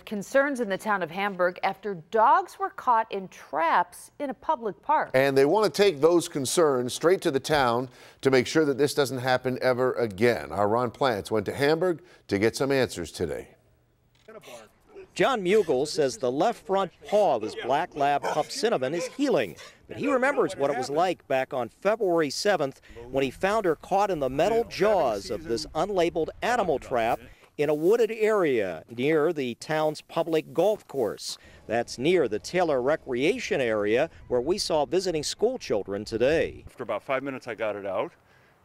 Concerns in the town of Hamburg after dogs were caught in traps in a public park. And they want to take those concerns straight to the town to make sure that this doesn't happen ever again. Our Ron Plants went to Hamburg to get some answers today. John Mugel says the left front paw of his black lab pup Cinnamon is healing, but he remembers what it was like back on February 7th when he found her caught in the metal jaws of this unlabeled animal trap in a wooded area near the town's public golf course. That's near the Taylor Recreation area where we saw visiting school children today. After about 5 minutes, I got it out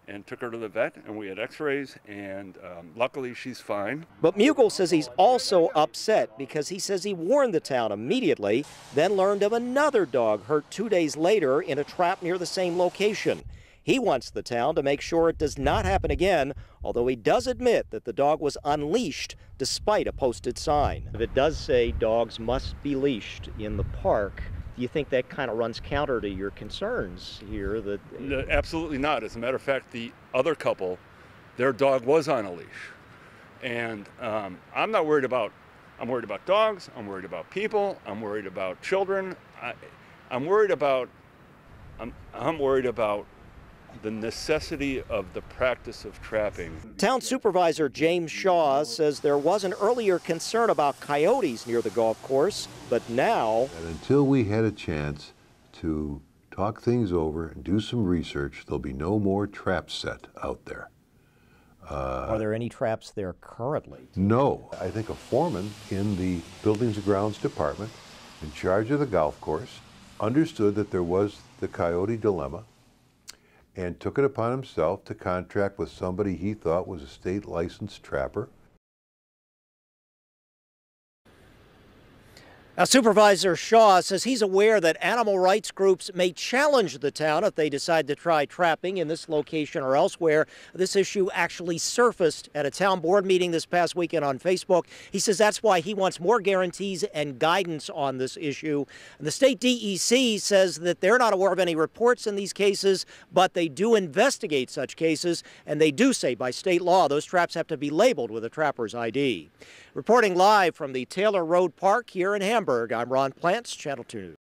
and took her to the vet, and we had x-rays, and luckily she's fine. But Mugel says he's also upset because he says he warned the town immediately, then learned of another dog hurt 2 days later in a trap near the same location. He wants the town to make sure it does not happen again, although he does admit that the dog was unleashed despite a posted sign. If it does say dogs must be leashed in the park, do you think that kind of runs counter to your concerns here? No, absolutely not. As a matter of fact, the other couple, their dog was on a leash. And I'm not worried about, I'm worried about dogs, I'm worried about people, I'm worried about children. I'm worried about the necessity of the practice of trapping. Town Supervisor James Shaw says there was an earlier concern about coyotes near the golf course, but now... And until we had a chance to talk things over and do some research, there'll be no more traps set out there. Are there any traps there currently? No. I think a foreman in the Buildings and Grounds Department in charge of the golf course understood that there was the coyote dilemma and took it upon himself to contract with somebody he thought was a state licensed trapper. Now, Supervisor Shaw says he's aware that animal rights groups may challenge the town if they decide to try trapping in this location or elsewhere. This issue actually surfaced at a town board meeting this past weekend on Facebook. He says that's why he wants more guarantees and guidance on this issue. And the state DEC says that they're not aware of any reports in these cases, but they do investigate such cases, and they do say by state law those traps have to be labeled with a trapper's ID. Reporting live from the Taylor Road Park here in Hamburg, I'm Ron Plants, Channel 2 News.